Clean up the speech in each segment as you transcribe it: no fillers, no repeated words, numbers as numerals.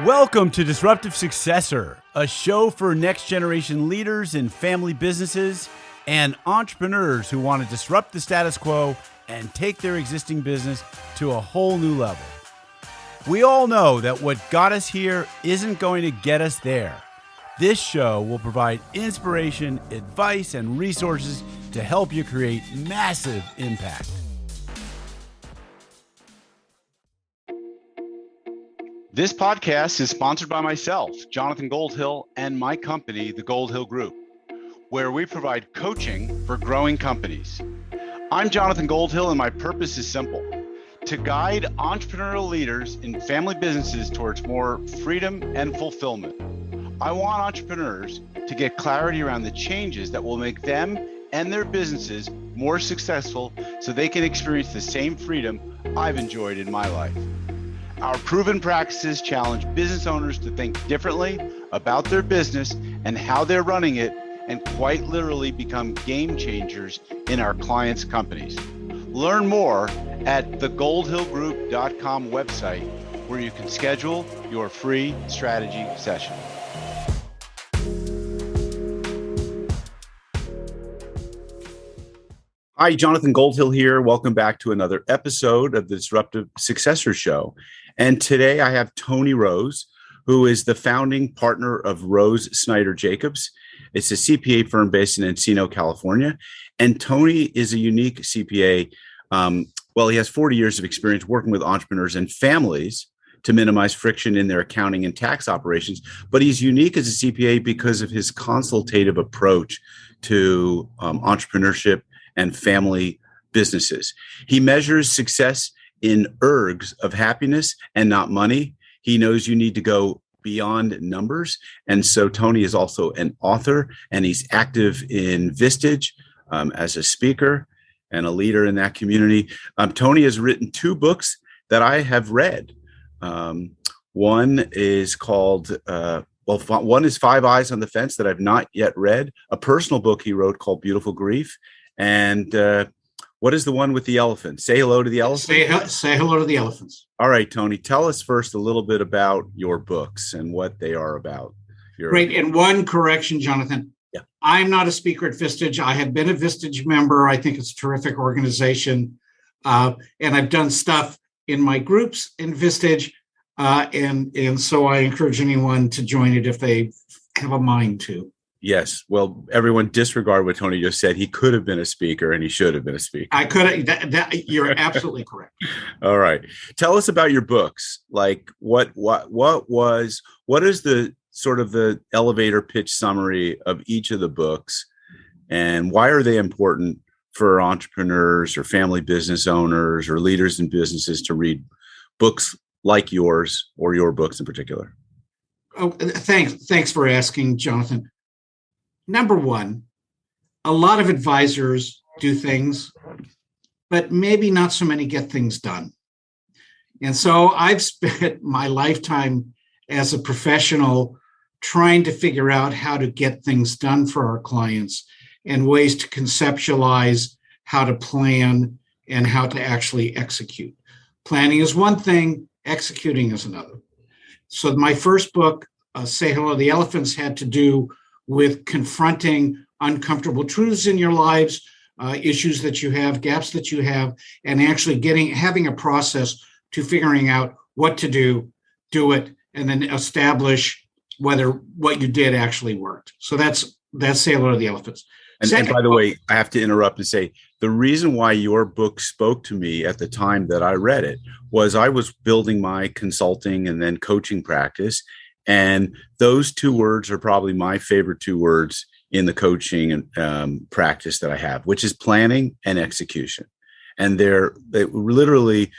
Welcome to Disruptive Successor, a show for next generation leaders in family businesses and entrepreneurs who want to disrupt the status quo and take their existing business to a whole new level. We all know that what got us here isn't going to get us there. This show will provide inspiration, advice, and resources to help you create massive impact. This podcast is sponsored by myself, Jonathan Goldhill, and my company, the Goldhill Group, where we provide coaching for growing companies. I'm Jonathan Goldhill, and my purpose is simple: to guide entrepreneurial leaders in family businesses towards more freedom and fulfillment. I want entrepreneurs to get clarity around the changes that will make them and their businesses more successful so they can experience the same freedom I've enjoyed in my life. Our proven practices challenge business owners to think differently about their business and how they're running it, and quite literally become game changers in our clients' companies. Learn more at thegoldhillgroup.com website, where you can schedule your free strategy session. Hi, Jonathan Goldhill here. Welcome back to another episode of the Disruptive Successor Show. And today I have Tony Rose, who is the founding partner of Snyder Jacobs. It's a CPA firm based in Encino, California. And Tony is a unique CPA. He has 40 years of experience working with entrepreneurs and families to minimize friction in their accounting and tax operations. But he's unique as a CPA because of his consultative approach to entrepreneurship and family businesses. He measures success in ergs of happiness and not money. He knows you need to go beyond numbers. And so Tony is also an author, and he's active in Vistage as a speaker and a leader in that community. Tony has written two books that I have read. One is called, one is Five Eyes on the Fence that I've not yet read, a personal book he wrote called Beautiful Grief. And what is the one with the elephant? Say hello to the elephant? Say hello to the elephants. All right, Tony, tell us first a little bit about your books and what they are about. Great. And one correction, Jonathan. Yeah. I'm not a speaker at Vistage. I have been a Vistage member. I think it's a terrific organization. And I've done stuff in my groups in Vistage. And so I encourage anyone to join it if they have a mind to. Yes. Well, everyone disregard what Tony just said. He could have been a speaker, and he should have been a speaker. I could have. You're absolutely correct. All right. Tell us about your books. Like what is the sort of the elevator pitch summary of each of the books, and why are they important for entrepreneurs or family business owners or leaders in businesses to read books like yours, or your books in particular? Oh, thanks for asking, Jonathan. Number one, a lot of advisors do things, but maybe not so many get things done. And so I've spent my lifetime as a professional trying to figure out how to get things done for our clients and ways to conceptualize how to plan and how to actually execute. Planning is one thing, executing is another. So my first book, Say Hello to the Elephants, had to do with confronting uncomfortable truths in your lives, issues that you have, gaps that you have, and actually having a process to figuring out what to do it, and then establish whether what you did actually worked. So that's Say Hello to the Elephants. And by the way, I have to interrupt and say, the reason why your book spoke to me at the time that I read it was I was building my consulting and then coaching practice. And those two words are probably my favorite two words in the coaching and practice that I have, which is planning and execution. And they literally,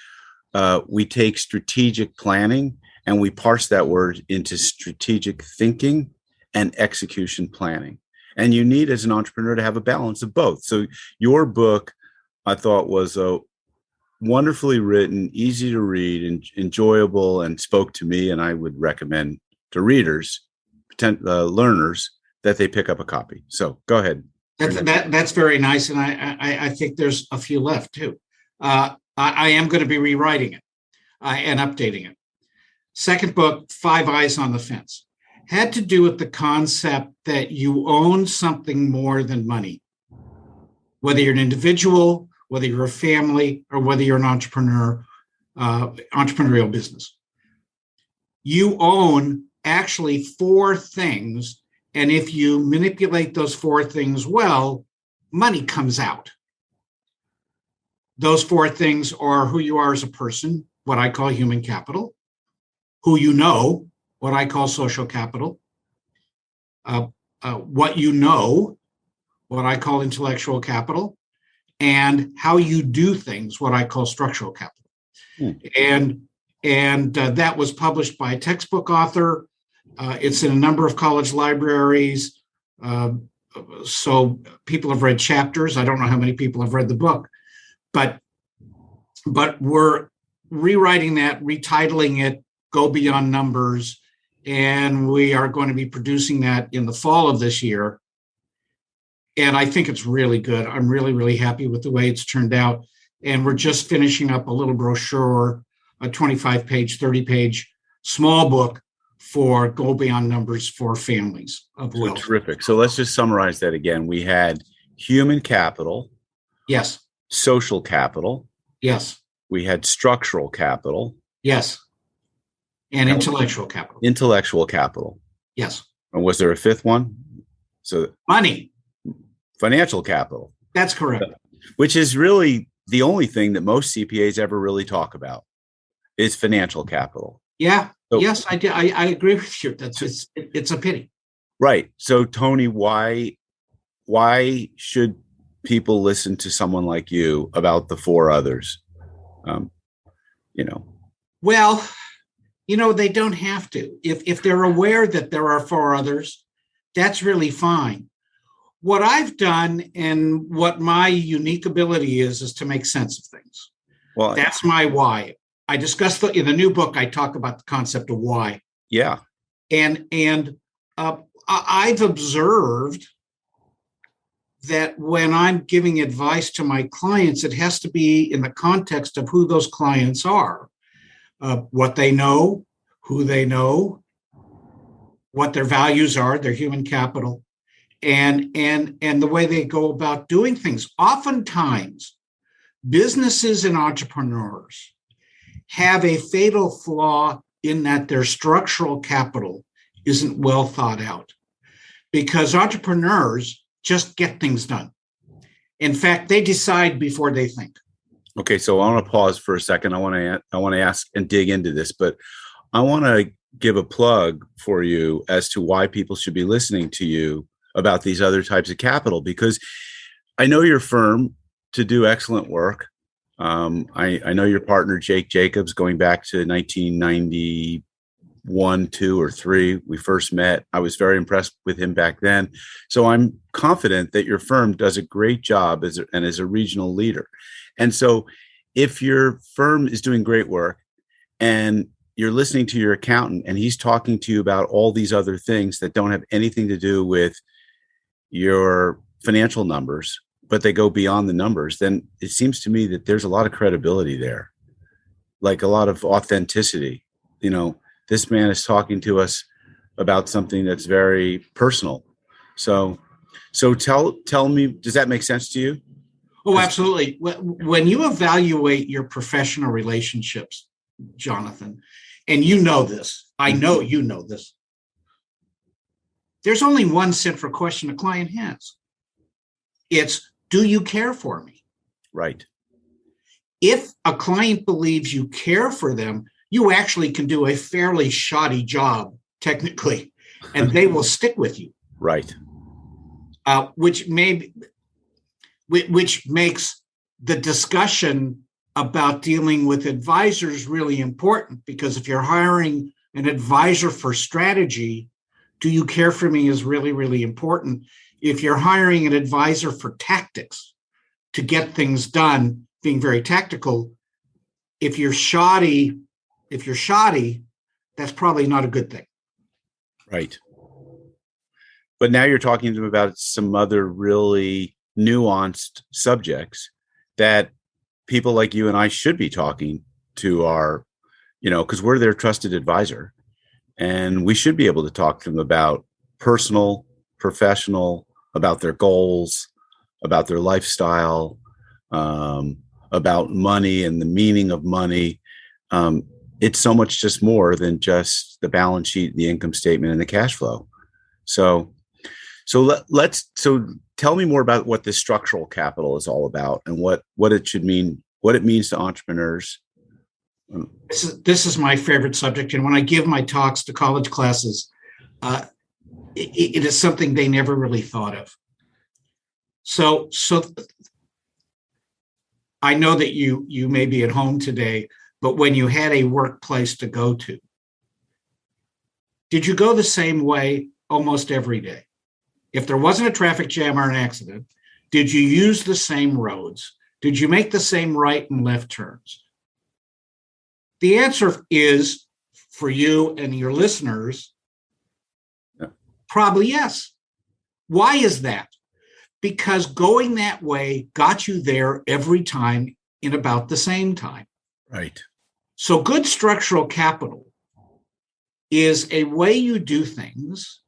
we take strategic planning and we parse that word into strategic thinking and execution planning. And you need, as an entrepreneur, to have a balance of both. So your book, I thought, was wonderfully written, easy to read, and enjoyable, and spoke to me. And I would recommend to readers, learners, that they pick up a copy. So go ahead. That's very nice. And I think there's a few left too. I am going to be rewriting it and updating it. Second book, Five Eyes on the Fence, had to do with the concept that you own something more than money. Whether you're an individual, whether you're a family, or whether you're an entrepreneur, entrepreneurial business. You own actually four things, and if you manipulate those four things well, money comes out. Those four things are who you are as a person, what I call human capital, who you know, what I call social capital, what you know, what I call intellectual capital, and how you do things, what I call structural capital. And that was published by a textbook author. It's in a number of college libraries. So people have read chapters. I don't know how many people have read the book, but we're rewriting that, retitling it, Go Beyond Numbers, and we are going to be producing that in the fall of this year. And I think it's really good. I'm really, really happy with the way it's turned out. And we're just finishing up a little brochure, a 25-page, 30-page small book for Go Beyond Numbers for families of wealth. Terrific. So let's just summarize that again. We had human capital. Yes. Social capital. Yes. We had structural capital. Yes. And intellectual capital. Intellectual capital. Yes. And was there a fifth one? So money. Financial capital. That's correct. Which is really the only thing that most CPAs ever really talk about is financial capital. Yeah. So, yes, I do. I agree with you. It's a pity. Right. So, Tony, why should people listen to someone like you about the four others? Well, they don't have to. If they're aware that there are four others, that's really fine. What I've done and what my unique ability is to make sense of things. Well, that's my why. I discussed in the new book, I talk about the concept of why. Yeah. And I've observed that when I'm giving advice to my clients, it has to be in the context of who those clients are, what they know, who they know, what their values are, their human capital, and the way they go about doing things. Oftentimes, businesses and entrepreneurs have a fatal flaw in that their structural capital isn't well thought out, because entrepreneurs just get things done. In fact, they decide before they think. Okay, so I want to pause for a second. I want to ask and dig into this, but I want to give a plug for you as to why people should be listening to you about these other types of capital, because I know your firm to do excellent work. I know your partner, Jake Jacobs, going back to 1991, 2, or 3. We first met. I was very impressed with him back then. So I'm confident that your firm does a great job as a regional leader. And so if your firm is doing great work and you're listening to your accountant and he's talking to you about all these other things that don't have anything to do with your financial numbers, but they go beyond the numbers, then it seems to me that there's a lot of credibility there, like a lot of authenticity. This man is talking to us about something that's very personal. So tell me, does that make sense to you? Oh, absolutely. When you evaluate your professional relationships, Jonathan, and you know this, I know you know this, there's only one central question a client has. It's, do you care for me? Right. If a client believes you care for them, you actually can do a fairly shoddy job, technically, and they will stick with you. Right. Which makes the discussion about dealing with advisors really important, because if you're hiring an advisor for strategy, do you care for me is really, really important. If you're hiring an advisor for tactics to get things done, being very tactical, if you're shoddy, that's probably not a good thing. Right. But now you're talking to them about some other really nuanced subjects that people like you and I should be talking to our because we're their trusted advisor, and we should be able to talk to them about personal, professional, about their goals, about their lifestyle, about money and the meaning of money. It's so much just more than just the balance sheet, the income statement, and the cash flow. So let's tell me more about what this structural capital is all about and what it should mean, what it means to entrepreneurs. This is my favorite subject, and when I give my talks to college classes, it is something they never really thought of. So I know that you may be at home today, but when you had a workplace to go to, did you go the same way almost every day? If there wasn't a traffic jam or an accident, did you use the same roads? Did you make the same right and left turns? The answer is, for you and your listeners, probably yes. Why is that? Because going that way got you there every time in about the same time. Right. So good structural capital is a way you do things,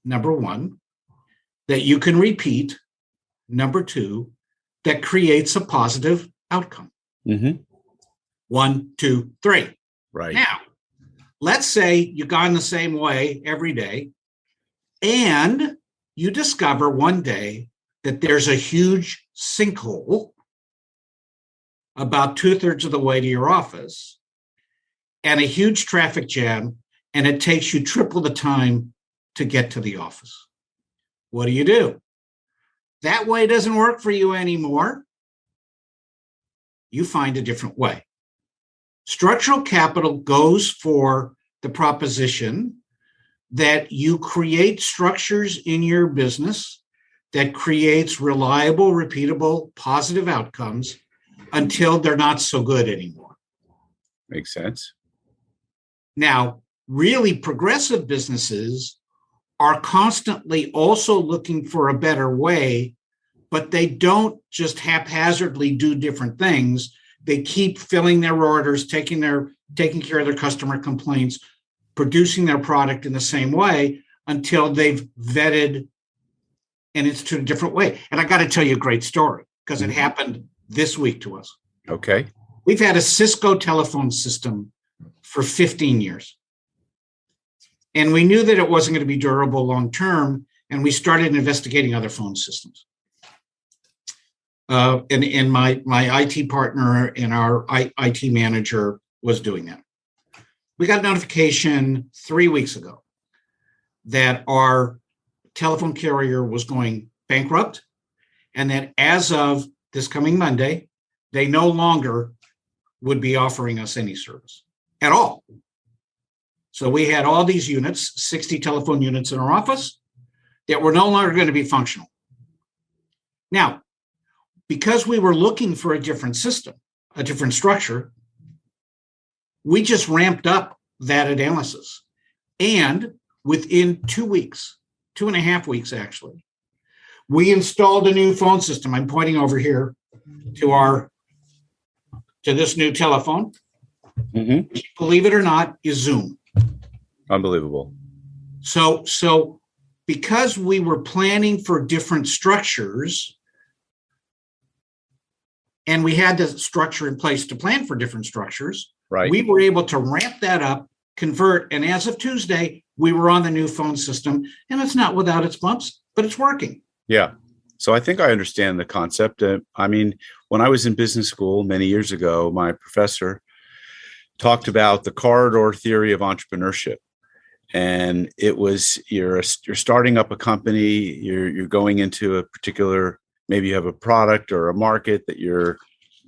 number one, that you can repeat, number two, that creates a positive outcome. Mm-hmm. 1, 2, 3. Right. Now, let's say you've gone the same way every day, and you discover one day that there's a huge sinkhole about 2/3 of the way to your office and a huge traffic jam, and it takes you triple the time to get to the office. What do? That way doesn't work for you anymore. You find a different way. Structural capital goes for the proposition that you create structures in your business that creates reliable, repeatable, positive outcomes until they're not so good anymore. Makes sense. Now, really progressive businesses are constantly also looking for a better way, but they don't just haphazardly do different things. They keep filling their orders, taking care of their customer complaints, producing their product in the same way until they've vetted and it's to a different way. And I got to tell you a great story because it happened this week to us. Okay. We've had a Cisco telephone system for 15 years. And we knew that it wasn't going to be durable long term, and we started investigating other phone systems. And my IT partner and our IT manager was doing that. We got a notification 3 weeks ago that our telephone carrier was going bankrupt, and that as of this coming Monday, they no longer would be offering us any service at all. So we had all these units, 60 telephone units in our office, that were no longer going to be functional. Now, because we were looking for a different system, a different structure, we just ramped up that analysis. And within 2 weeks, 2.5 weeks actually, we installed a new phone system. I'm pointing over here to this new telephone. Mm-hmm. Which, believe it or not, is Zoom. Unbelievable. So because we were planning for different structures, and we had the structure in place to plan for different structures, right, we were able to ramp that up, convert, and as of Tuesday, we were on the new phone system, and it's not without its bumps, but it's working. Yeah. So I think I understand the concept. I mean, when I was in business school many years ago, my professor talked about the corridor theory of entrepreneurship. And it was you're starting up a company, you're going into a particular, maybe you have a product or a market that you're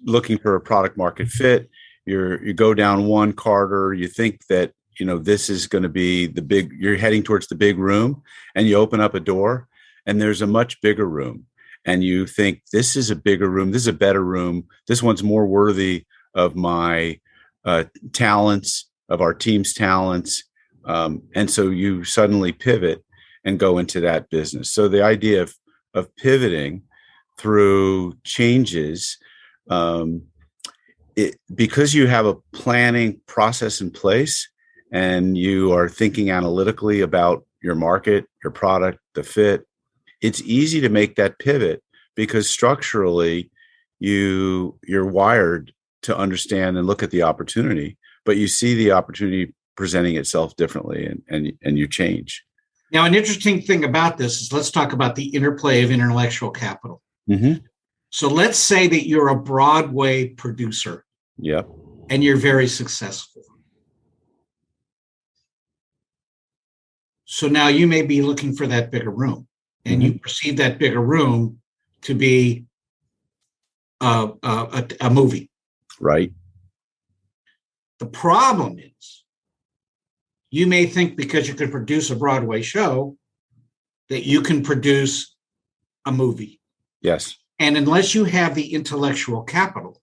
looking for a product market fit. You go down one corridor, you think that this is going to be you're heading towards the big room, and you open up a door and there's a much bigger room, and you think this is a bigger room, this is a better room, this one's more worthy of my talents, of our team's talents. And so you suddenly pivot and go into that business. So the idea of pivoting through changes because you have a planning process in place and you are thinking analytically about your market, your product, the fit, it's easy to make that pivot because structurally you're wired to understand and look at the opportunity, but you see the opportunity presenting itself differently and you change. Now, an interesting thing about this is let's talk about the interplay of intellectual capital. Mm-hmm. So let's say that you're a Broadway producer. Yep. And you're very successful. So now you may be looking for that bigger room, and you perceive that bigger room to be a movie. Right. The problem is you may think because you can produce a Broadway show that you can produce a movie. Yes. And unless you have the intellectual capital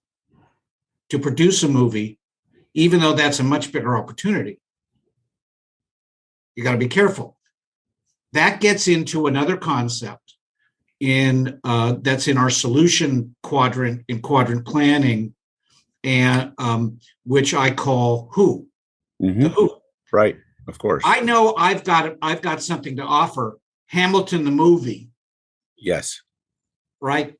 to produce a movie, even though that's a much bigger opportunity, you got to be careful. That gets into another concept that's in our solution quadrant in quadrant planning, and which I call who. Mm-hmm. The who. Right. Of course. I know I've got something to offer. Hamilton the movie. Yes. Right.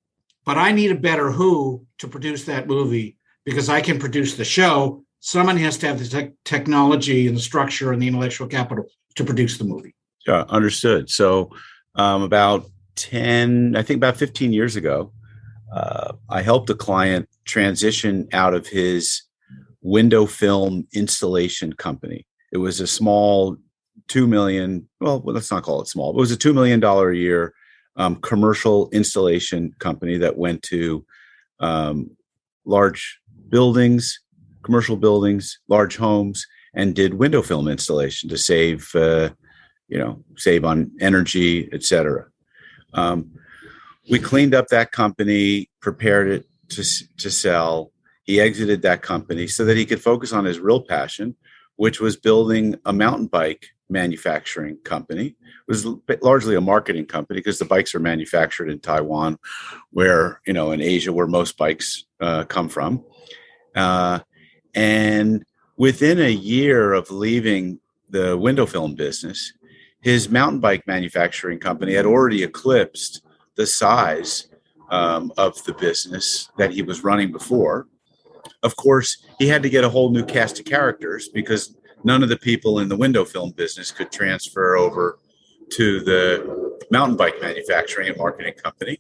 But I need a better who to produce that movie because I can produce the show. Someone has to have the technology and the structure and the intellectual capital to produce the movie. Understood. So about 15 years ago, I helped a client transition out of his window film installation company. It was a small $2 million. Well, let's not call it small. It was a $2 million a year commercial installation company that went to large buildings, commercial buildings, large homes, and did window film installation to save on energy, et cetera. We cleaned up that company, prepared it to sell. He exited that company so that he could focus on his real passion, which was building a mountain bike manufacturing company. It was largely a marketing company because the bikes are manufactured in Taiwan, where, in Asia, where most bikes come from. And within a year of leaving the window film business, his mountain bike manufacturing company had already eclipsed the size of the business that he was running before. Of course, he had to get a whole new cast of characters because none of the people in the window film business could transfer over to the mountain bike manufacturing and marketing company.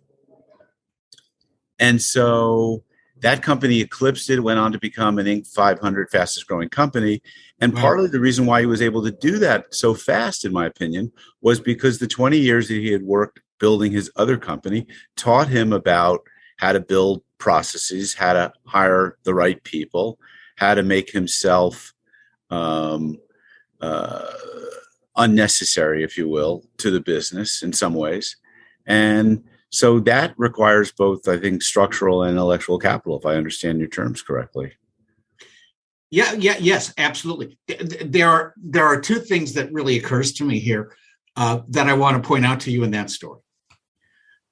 And so that company eclipsed it, went on to become an Inc. 500 fastest growing company. And partly the reason why he was able to do that so fast, in my opinion, was because the 20 years that he had worked building his other company taught him about how to build processes, how to hire the right people, how to make himself unnecessary, if you will, to the business in some ways. And so that requires both, I think, structural and intellectual capital, if I understand your terms correctly. Yes, absolutely. There are two things that really occurs to me here that I want to point out to you in that story.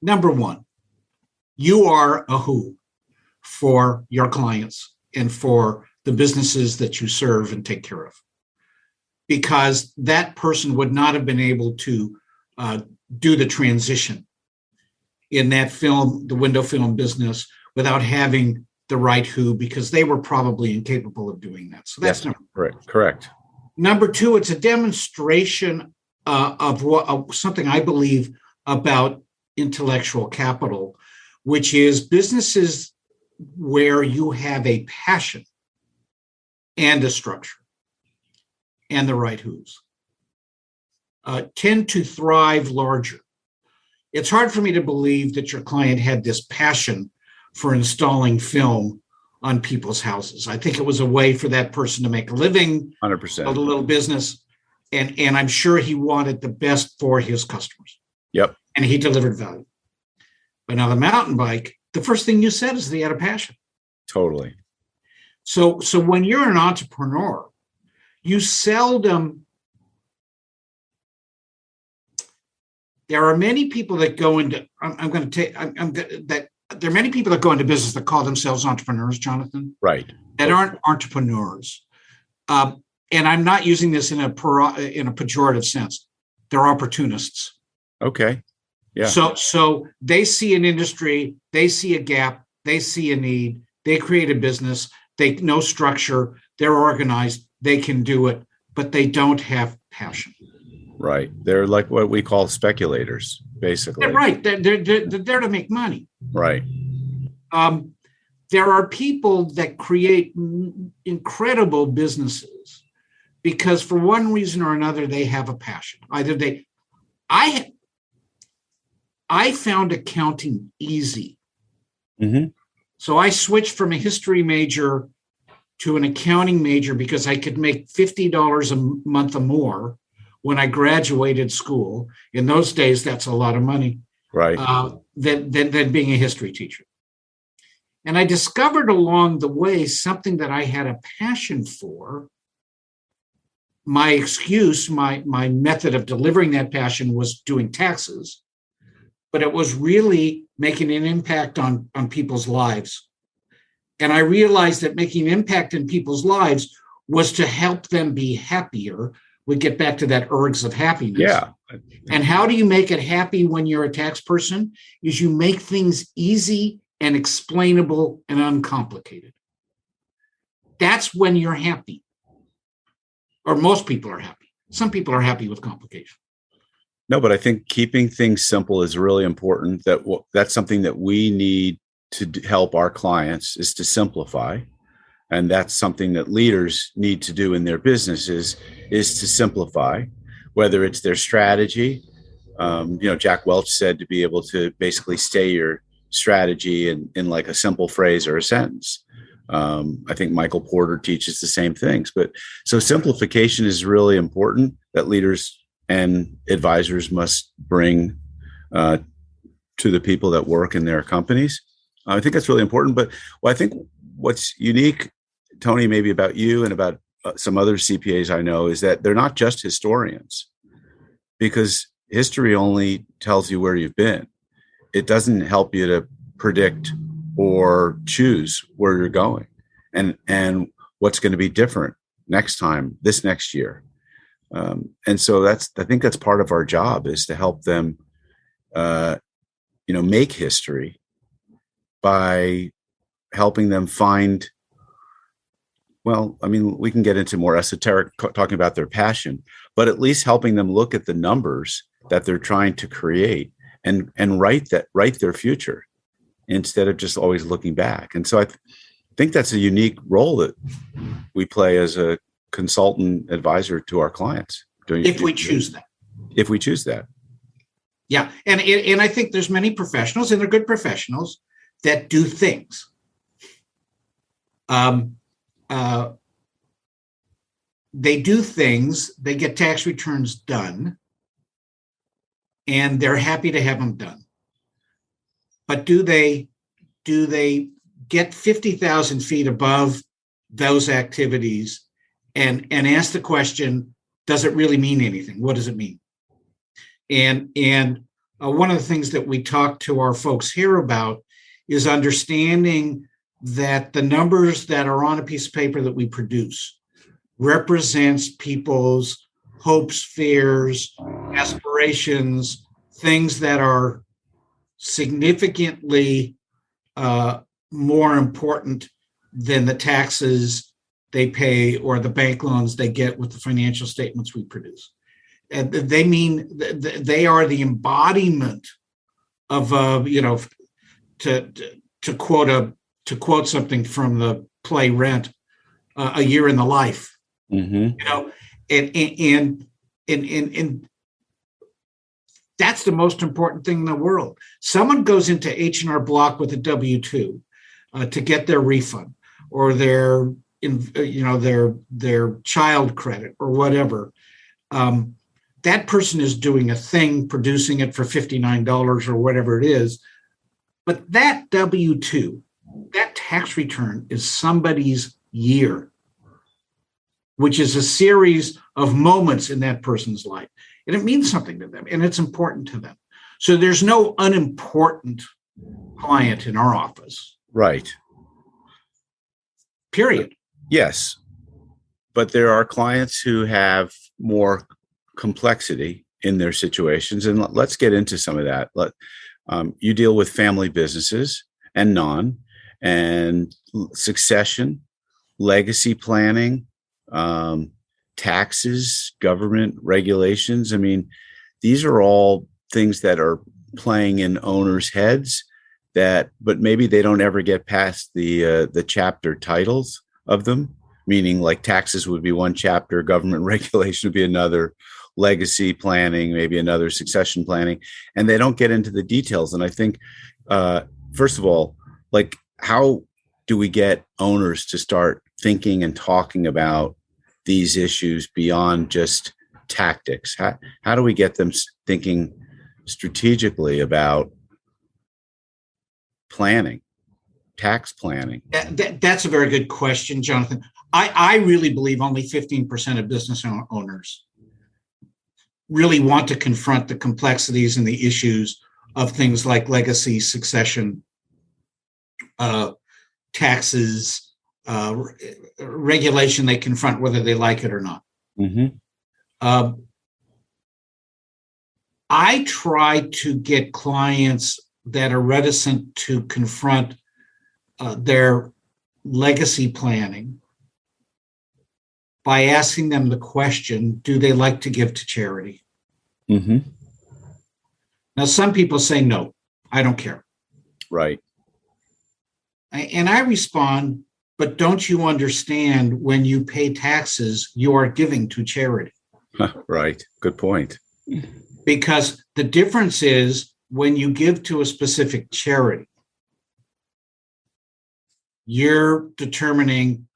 Number one, you are a who for your clients and for the businesses that you serve and take care of, because that person would not have been able to do the transition in that film, the window film business, without having the right who, because they were probably incapable of doing that. So that's correct. Number two, it's a demonstration of something I believe about intellectual capital, which is businesses where you have a passion and a structure and the right who's tend to thrive larger. It's hard for me to believe that your client had this passion for installing film on people's houses. I think it was a way for that person to make a living, 100%, build a little business, and I'm sure he wanted the best for his customers. Yep. And he delivered value. But now the mountain bike, the first thing you said is that he had a passion. Totally. So when you're an entrepreneur, you seldom. There are many people that go into. there are many people that go into business that call themselves entrepreneurs, Jonathan, Right. that aren't entrepreneurs. And I'm not using this in a pejorative sense. They're opportunists. Okay. Yeah. So they see an industry, they see a gap, they see a need, they create a business, they know structure, they're organized, they can do it, but they don't have passion. Right. They're like what we call speculators, basically. They're right. They're there to make money. Right. There are people that create incredible businesses because for one reason or another, they have a passion. I found accounting easy. Mm-hmm. So I switched from a history major to an accounting major because I could make $50 a month or more when I graduated school. In those days, that's a lot of money. Right. Than being a history teacher. And I discovered along the way something that I had a passion for. My excuse, my method of delivering that passion was doing taxes, but it was really making an impact on people's lives. And I realized that making an impact in people's lives was to help them be happier. We get back to that ergs of happiness. Yeah. And how do you make it happy when you're a tax person? Is you make things easy and explainable and uncomplicated. That's when you're happy. Or most people are happy. Some people are happy with complication. No, but I think keeping things simple is really important. That's something that we need to help our clients is to simplify. And that's something that leaders need to do in their businesses is to simplify, whether it's their strategy. Jack Welch said to be able to basically say your strategy in like a simple phrase or a sentence. I think Michael Porter teaches the same things. But so simplification is really important that leaders and advisors must bring to the people that work in their companies. I think that's really important. But I think what's unique, Tony, maybe about you and about some other CPAs I know is that they're not just historians, because history only tells you where you've been. It doesn't help you to predict or choose where you're going and what's going to be different next year. And so I think that's part of our job is to help them, make history by helping them find, we can get into more esoteric talking about their passion, but at least helping them look at the numbers that they're trying to create and write their future instead of just always looking back. And so I think that's a unique role that we play as a consultant advisor to our clients. If we choose that. Yeah. And I think there's many professionals, and they're good professionals, that do things. They do things, they get tax returns done, and they're happy to have them done. But do they get 50,000 feet above those activities and ask the question, does it really mean anything? What does it mean? And one of the things that we talk to our folks here about is understanding that the numbers that are on a piece of paper that we produce represents people's hopes, fears, aspirations, things that are significantly more important than the taxes they pay or the bank loans they get with the financial statements we produce. And they mean they are the embodiment of to quote something from the play Rent, a year in the life. Mm-hmm. And that's the most important thing in the world. Someone goes into H&R Block with a W-2 to get their refund or their child credit or whatever. That person is doing a thing, producing it for $59 or whatever it is. But that W-2, that tax return is somebody's year, which is a series of moments in that person's life. And it means something to them, and it's important to them. So there's no unimportant client in our office. Right. Period. Yes. But there are clients who have more complexity in their situations. And let's get into some of that. You deal with family businesses and and succession, legacy planning, taxes, government regulations. I mean, these are all things that are playing in owners' heads but maybe they don't ever get past the chapter titles of them, meaning like taxes would be one chapter, government regulation would be another, legacy planning, maybe another, succession planning, and they don't get into the details. And I think, first of all, like, how do we get owners to start thinking and talking about these issues beyond just tactics? How do we get them thinking strategically about planning, tax planning? That's a very good question, Jonathan. I really believe only 15% of business owners really want to confront the complexities and the issues of things like legacy, succession, taxes, regulation they confront whether they like it or not. Mm-hmm. I try to get clients that are reticent to confront their legacy planning by asking them the question, do they like to give to charity? Mm-hmm. Now, some people say, no, I don't care. Right. And I respond, but don't you understand when you pay taxes, you are giving to charity? Right. Good point. Because the difference is when you give to a specific charity, you're determining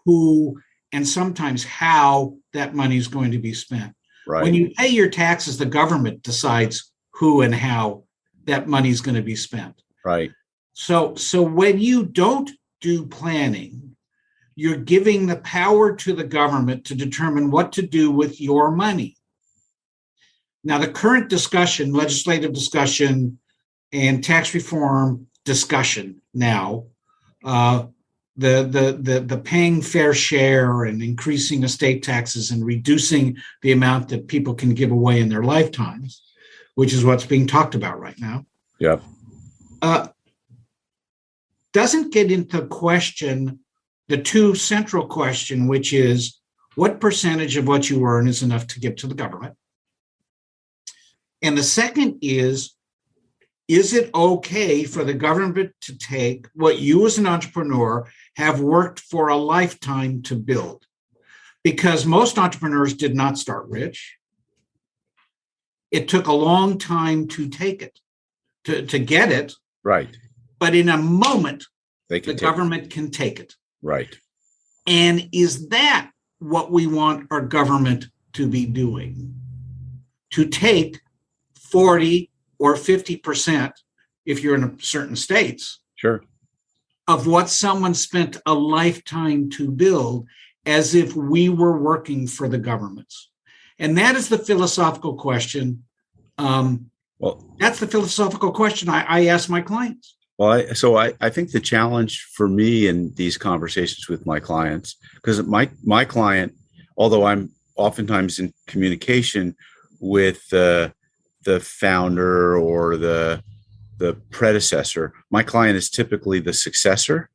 who and sometimes how that money is going to be spent. Right. When you pay your taxes, the government decides who and how that money is going to be spent. Right. So when you don't do planning, you're giving the power to the government to determine what to do with your money. Now, the current discussion, legislative discussion, and tax reform discussion now, the paying fair share and increasing estate taxes and reducing the amount that people can give away in their lifetimes, which is what's being talked about right now. Yeah. Doesn't get into question the two central question, which is what percentage of what you earn is enough to give to the government? And the second is it okay for the government to take what you as an entrepreneur have worked for a lifetime to build? Because most entrepreneurs did not start rich. It took a long time to take it, to get it. Right. But in a moment, the government can take it. Right. And is that what we want our government to be doing? To take 40 or 50%, if you're in certain states, sure, of what someone spent a lifetime to build, as if we were working for the governments. And that is the philosophical question. That's the philosophical question I ask my clients. Well, I think the challenge for me in these conversations with my clients, because my client, although I'm oftentimes in communication with the founder or the predecessor, my client is typically the successor,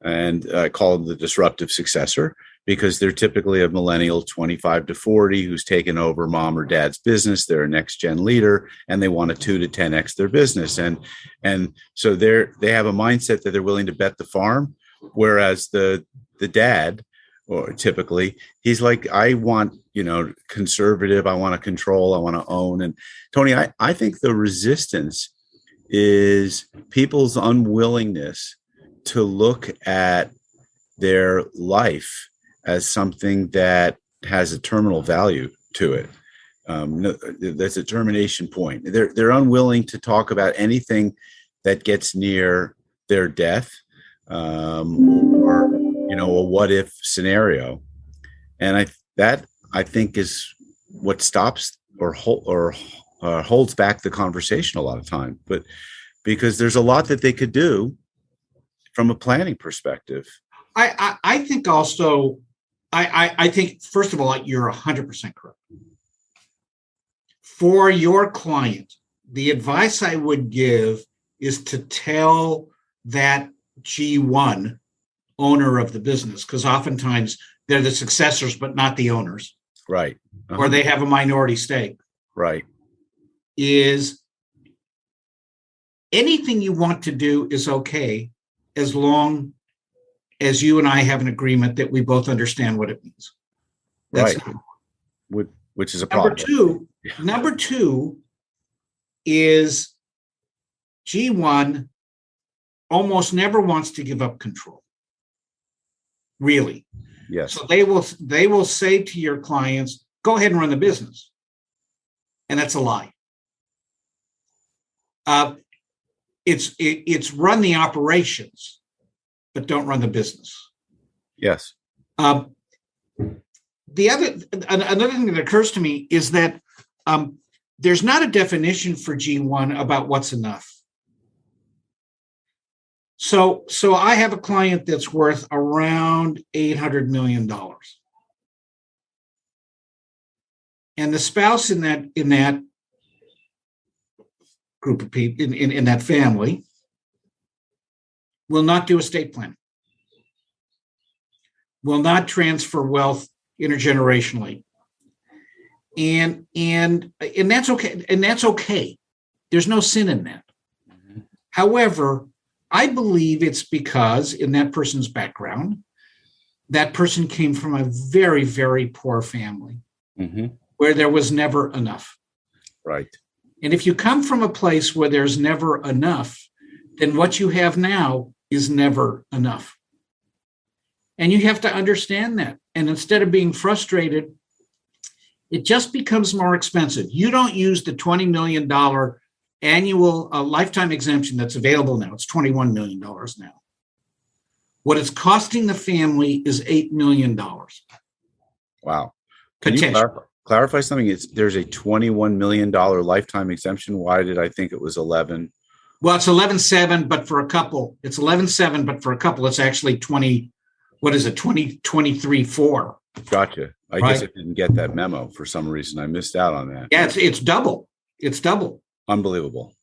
and I call them the disruptive successor because they're typically a millennial 25 to 40 who's taken over mom or dad's business. They're a next gen leader and they want to 2 to 10x their business. And so they have a mindset that they're willing to bet the farm. Whereas the dad, or typically he's like, I want, conservative, I want to control, I want to own. And Tony, I think the resistance is people's unwillingness to look at their life as something that has a terminal value to it. That's a termination point. They're unwilling to talk about anything that gets near their death, or a what if scenario. And I think is what stops or holds back the conversation a lot of time. But because there's a lot that they could do from a planning perspective. I think also, I think, first of all, you're 100% correct. For your client, the advice I would give is to tell that G1 owner of the business, because oftentimes they're the successors, but not the owners. Right. Or they have a minority stake. Right. Is anything you want to do is okay, as long as you and I have an agreement that we both understand what it means. That's right. Which is a problem. Number two is G1 almost never wants to give up control. Really. Yes. So they will say to your clients, go ahead and run the business. And that's a lie. It's run the operations, but don't run the business. Yes. Another thing that occurs to me is that there's not a definition for G1 about what's enough. So I have a client that's worth around $800 million. And the spouse in that group of people, in that family, will not do estate planning, will not transfer wealth intergenerationally. And that's okay. And that's okay. There's no sin in that. Mm-hmm. However, I believe it's because in that person's background, that person came from a very, very poor family where there was never enough. Right. And if you come from a place where there's never enough, then what you have now is never enough. And you have to understand that. And instead of being frustrated, it just becomes more expensive. You don't use the $20 million annual lifetime exemption that's available now. It's $21 million now. What it's costing the family is $8 million. Wow. Can you clarify something? There's a $21 million lifetime exemption. Why did I think it was 11? Well, it's 11.7, but for a couple, it's 11.7, but for a couple, it's actually 20. What is it? 23.4. Gotcha. I guess I didn't get that memo for some reason. I missed out on that. Yeah, it's double. It's double. Unbelievable.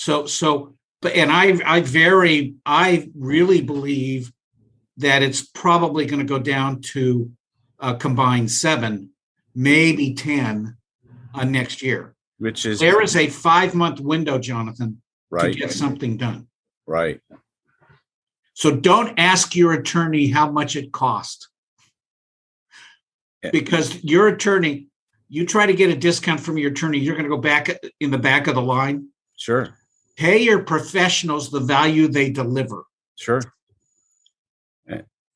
But I really believe that it's probably going to go down to a combined 7, maybe 10 next year. There is a 5-month window, Jonathan, to get something done. Right. So don't ask your attorney how much it cost, because your attorney, you try to get a discount from your attorney, you're going to go back in the back of the line. Sure. Pay your professionals the value they deliver. Sure.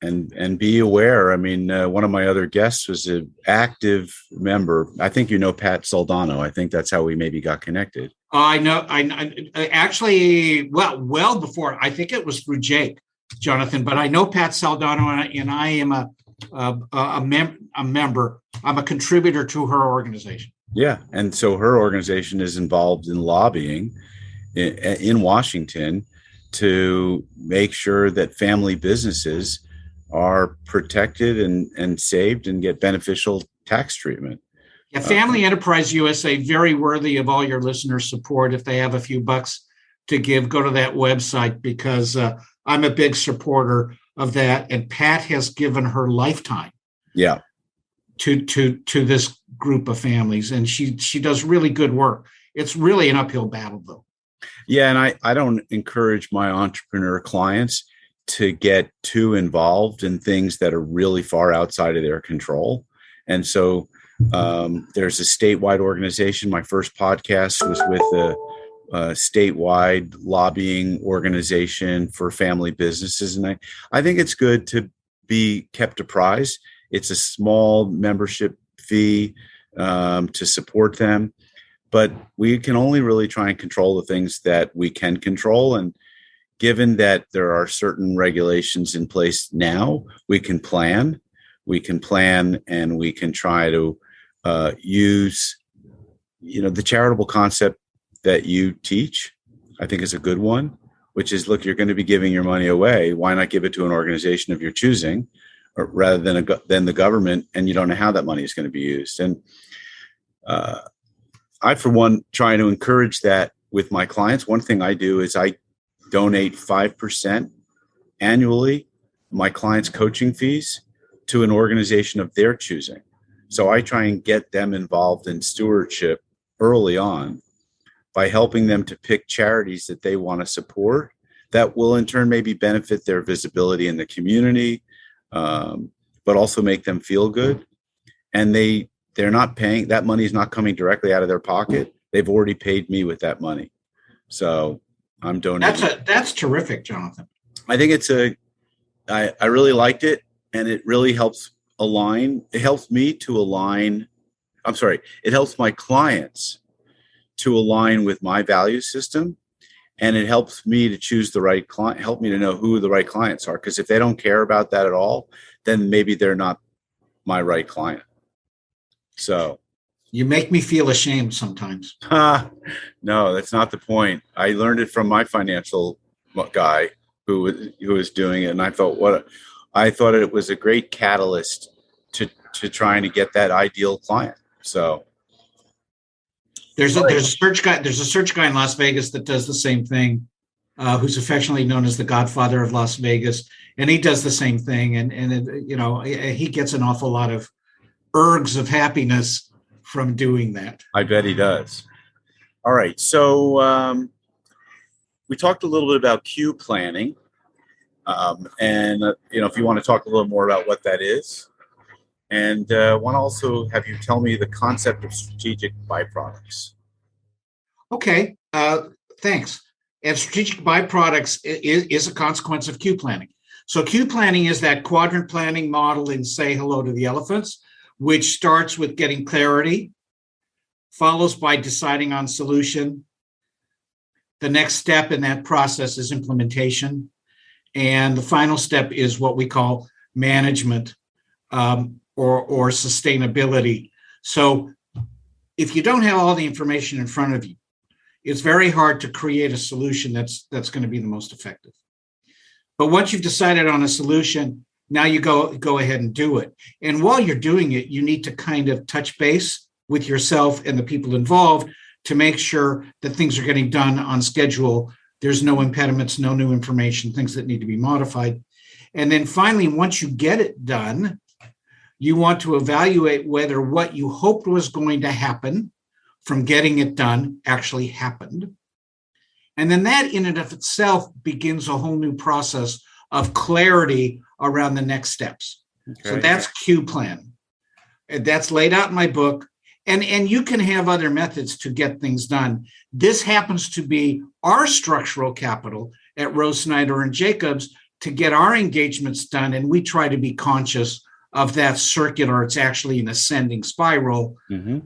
And be aware. I mean, one of my other guests was an active member. I think you know Pat Soldano. I think that's how we maybe got connected. I know. I actually, well before. I think it was through Jake, Jonathan. But I know Pat Soldano, and I am a member. I'm a contributor to her organization. Yeah, and so her organization is involved in lobbying in Washington to make sure that family businesses are protected and saved and get beneficial tax treatment. Yeah, Family Enterprise USA, very worthy of all your listeners' support. If they have a few bucks to give, go to that website, because I'm a big supporter of that. And Pat has given her lifetime to this group of families, and she does really good work. It's really an uphill battle, though. Yeah, and I don't encourage my entrepreneur clients to get too involved in things that are really far outside of their control. And so there's a statewide organization. My first podcast was with a statewide lobbying organization for family businesses. And I think it's good to be kept apprised. It's a small membership fee to support them, but we can only really try and control the things that we can control. And given that there are certain regulations in place now, we can plan and we can try to use, the charitable concept that you teach I think is a good one, which is, look, you're going to be giving your money away. Why not give it to an organization of your choosing, or rather than the government, and you don't know how that money is going to be used. And I, for one, try to encourage that with my clients. One thing I do is I donate 5% annually, my clients' coaching fees, to an organization of their choosing. So I try and get them involved in stewardship early on by helping them to pick charities that they want to support that will in turn maybe benefit their visibility in the community, but also make them feel good. And they're not paying, that money is not coming directly out of their pocket. They've already paid me with that money. So I'm donating. That's terrific, Jonathan. I think I really liked it, and it really helps align. It helps me to align. It helps my clients to align with my value system, and it helps me to choose the right client, help me to know who the right clients are. Because if they don't care about that at all, then maybe they're not my right client. So you make me feel ashamed sometimes. No, that's not the point. I learned it from my financial guy who was doing it, and I thought it was a great catalyst to trying to get that ideal client. So there's a search guy in Las Vegas that does the same thing, who's affectionately known as the Godfather of Las Vegas, and he does the same thing, and he gets an awful lot of ergs of happiness from doing that. I bet he does. All right, so we talked a little bit about Q planning, and if you want to talk a little more about what that is, and want to also have you tell me the concept of strategic byproducts. Okay, thanks. And strategic byproducts is a consequence of Q planning. So Q planning is that quadrant planning model in Say Hello to the Elephants, which starts with getting clarity, follows by deciding on solution. The next step in that process is implementation. And the final step is what we call management or sustainability. So if you don't have all the information in front of you, it's very hard to create a solution that's going to be the most effective. But once you've decided on a solution, now you go ahead and do it. And while you're doing it, you need to kind of touch base with yourself and the people involved to make sure that things are getting done on schedule. There's no impediments, no new information, things that need to be modified. And then finally, once you get it done, you want to evaluate whether what you hoped was going to happen from getting it done actually happened. And then that in and of itself begins a whole new process of clarity around the next steps. Okay. So that's Q plan. That's laid out in my book. And you can have other methods to get things done. This happens to be our structural capital at Rose, Snyder, and Jacobs to get our engagements done. And we try to be conscious of that circular. It's actually an ascending spiral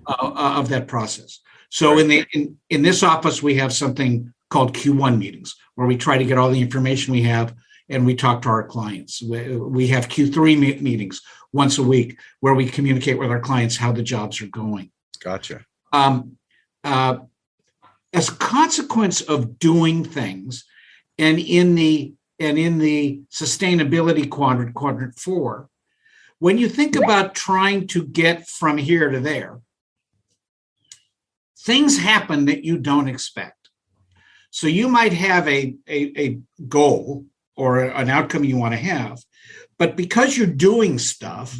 of that process. So in this office, we have something called Q1 meetings, where we try to get all the information we have and we talk to our clients. We have Q3 meetings once a week where we communicate with our clients how the jobs are going. Gotcha. As a consequence of doing things, and in the sustainability quadrant 4, when you think about trying to get from here to there, things happen that you don't expect. So you might have a goal or an outcome you want to have, but because you're doing stuff,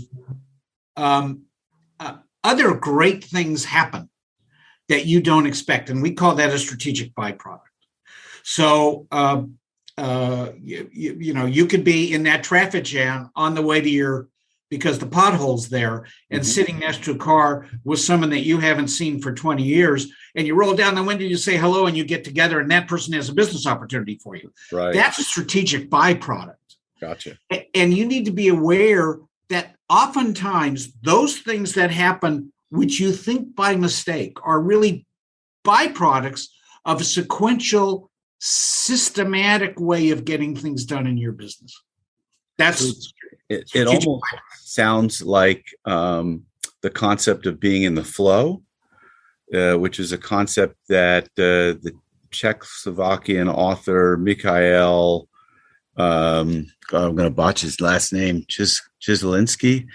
other great things happen that you don't expect, and we call that a strategic byproduct. So you could be in that traffic jam on the way to because the pothole's there, and sitting next to a car with someone that you haven't seen for 20 years, and you roll down the window, you say hello, and you get together, and that person has a business opportunity for you. Right. That's a strategic byproduct. Gotcha. And you need to be aware that oftentimes those things that happen, which you think by mistake, are really byproducts of a sequential, systematic way of getting things done in your business. That's it almost sounds like the concept of being in the flow, which is a concept that the Czechoslovakian author Mikhail, I'm going to botch his last name, Chislinsky.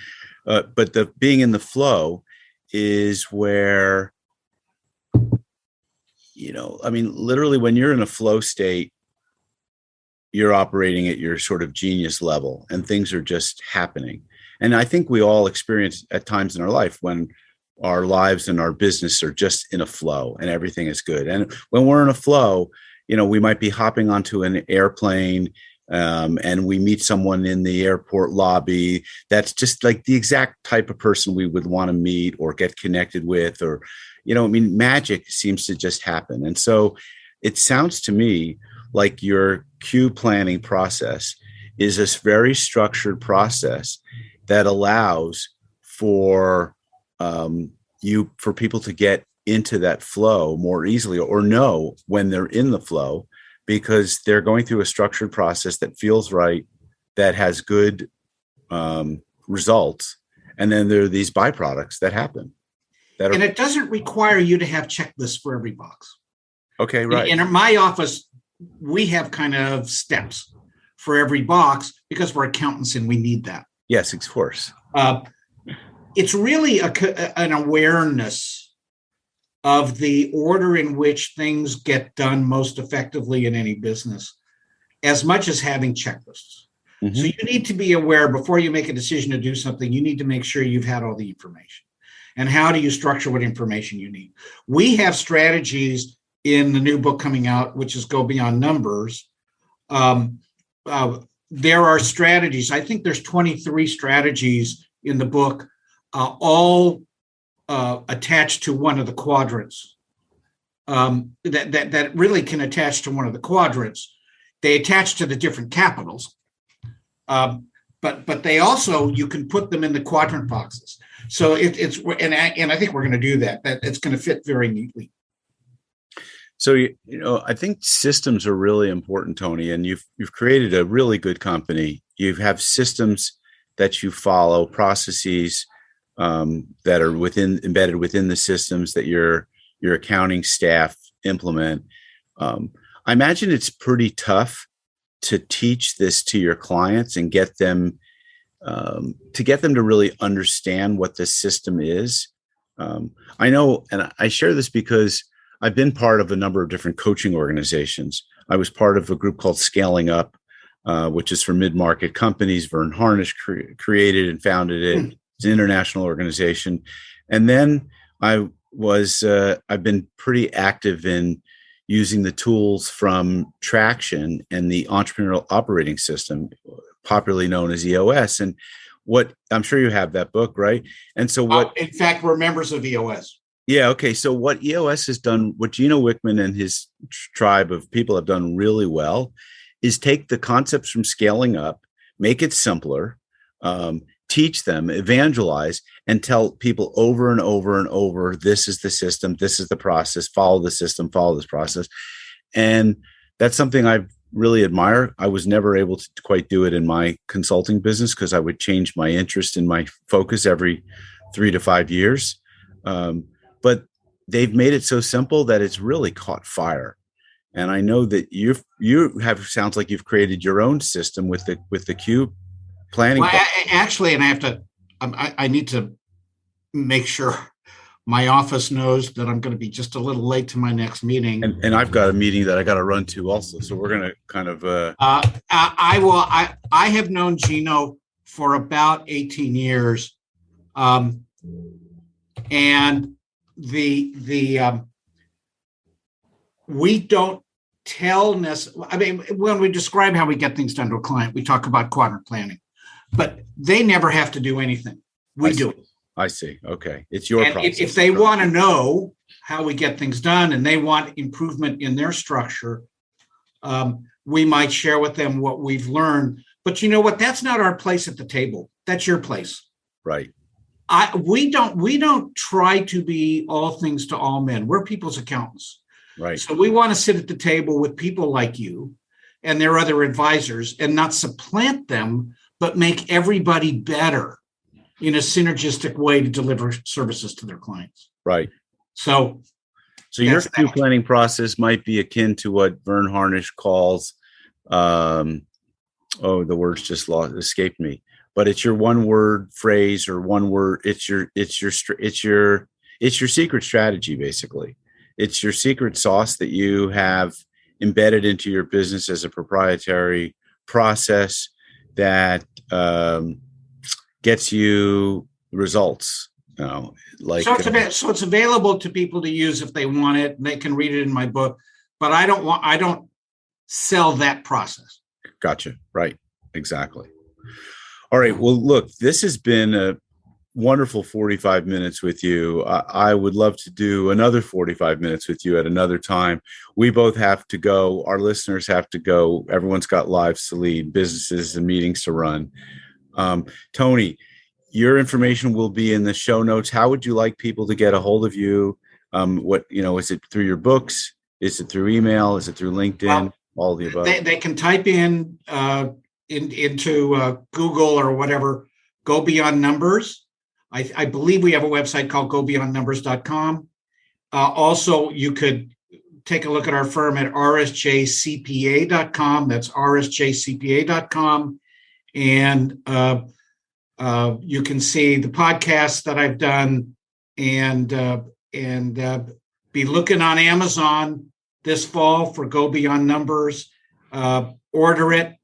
But the being in the flow is where, literally when you're in a flow state, you're operating at your sort of genius level and things are just happening. And I think we all experience at times in our life when our lives and our business are just in a flow and everything is good. And when we're in a flow, we might be hopping onto an airplane and we meet someone in the airport lobby that's just like the exact type of person we would want to meet or get connected with, or, magic seems to just happen. And so it sounds to me like your Q planning process is this very structured process that allows for for people to get into that flow more easily or know when they're in the flow, because they're going through a structured process that feels right, that has good results. And then there are these byproducts that happen. And it doesn't require you to have checklists for every box. Okay, right. In my office, we have kind of steps for every box because we're accountants and we need that. Yes, of course. It's really an awareness of the order in which things get done most effectively in any business, as much as having checklists. Mm-hmm. So you need to be aware before you make a decision to do something, you need to make sure you've had all the information. And how do you structure what information you need? We have strategies in the new book coming out, which is Go Beyond Numbers. There are strategies. I think there's 23 strategies in the book, all attached to one of the quadrants that really can attach to one of the quadrants. They attach to the different capitals, but they also, you can put them in the quadrant boxes. So it's and I think we're going to do that. That it's going to fit very neatly. So, I think systems are really important, Tony, and you've created a really good company. You have systems that you follow, processes that are embedded within the systems that your accounting staff implement. I imagine it's pretty tough to teach this to your clients and get them to really understand what this system is. I know, and I share this because I've been part of a number of different coaching organizations. I was part of a group called Scaling Up, which is for mid-market companies. Vern Harnish created and founded it. It's an international organization. And then I've been pretty active in using the tools from Traction and the Entrepreneurial Operating System, popularly known as EOS. And what I'm sure you have that book, right? And so in fact, we're members of EOS. Yeah. Okay. So what EOS has done, what Gino Wickman and his tribe of people have done really well, is take the concepts from Scaling Up, make it simpler, teach them, evangelize, and tell people over and over and over, this is the system, this is the process, follow the system, follow this process. And that's something I really admire. I was never able to quite do it in my consulting business because I would change my interest and my focus every 3 to 5 years. But they've made it so simple that it's really caught fire. And I know that sounds like you've created your own system with the Q planning. Well, actually, and I need to make sure my office knows that I'm going to be just a little late to my next meeting. And I've got a meeting that I got to run to also. So we're going to kind of. I have known Gino for about 18 years, and we don't tell necessarily. I mean, when we describe how we get things done to a client, we talk about quadrant planning, but they never have to do anything. We do it. I see. Okay. It's your process. If they want to know how we get things done and they want improvement in their structure, we might share with them what we've learned. But you know what? That's not our place at the table. That's your place. Right. We don't try to be all things to all men. We're people's accountants. Right. So we want to sit at the table with people like you and their other advisors and not supplant them, but make everybody better in a synergistic way to deliver services to their clients. Right. So So your queue planning process might be akin to what Vern Harnish calls, the words just escaped me. But it's your one word phrase or one word. It's your secret strategy, basically. It's your secret sauce that you have embedded into your business as a proprietary process that gets you results. So it's available to people to use if they want it. And they can read it in my book, but I don't sell that process. Gotcha. Right. Exactly. All right. Well, look, this has been a wonderful 45 minutes with you. I would love to do another 45 minutes with you at another time. We both have to go. Our listeners have to go. Everyone's got lives to lead, businesses and meetings to run. Tony, your information will be in the show notes. How would you like people to get a hold of you? Is it through your books? Is it through email? Is it through LinkedIn? All of the above. They can type into Google or whatever, Go Beyond Numbers. I believe we have a website called gobeyondnumbers.com. Also, you could take a look at our firm at rsjcpa.com. That's rsjcpa.com. And you can see the podcasts that I've done and be looking on Amazon this fall for Go Beyond Numbers. Order it.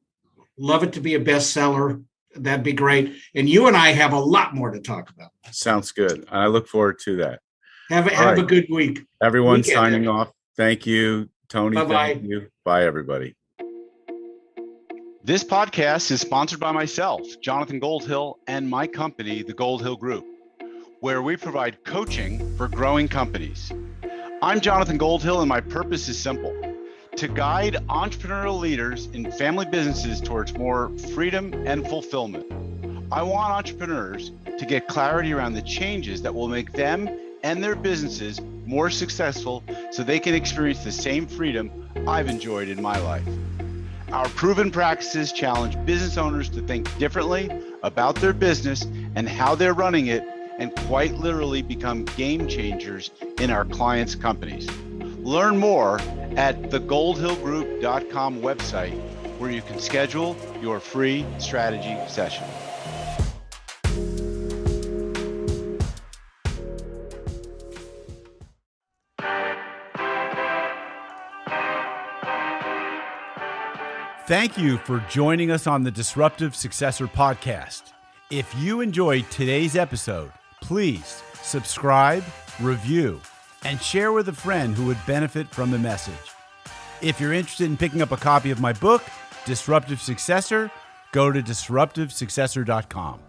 Love it to be a bestseller. That'd be great. And you and I have a lot more to talk about. Sounds good. I look forward to that. Have a good week. Everyone signing off. Thank you, Tony. Bye-bye. Thank you. Bye, everybody. This podcast is sponsored by myself, Jonathan Goldhill, and my company, the Goldhill Group, where we provide coaching for growing companies. I'm Jonathan Goldhill, and my purpose is simple: to guide entrepreneurial leaders in family businesses towards more freedom and fulfillment. I want entrepreneurs to get clarity around the changes that will make them and their businesses more successful so they can experience the same freedom I've enjoyed in my life. Our proven practices challenge business owners to think differently about their business and how they're running it, and quite literally become game changers in our clients' companies. Learn more at thegoldhillgroup.com website, where you can schedule your free strategy session. Thank you for joining us on the Disruptive Successor Podcast. If you enjoyed today's episode, please subscribe, review, and share with a friend who would benefit from the message. If you're interested in picking up a copy of my book, Disruptive Successor, go to disruptivesuccessor.com.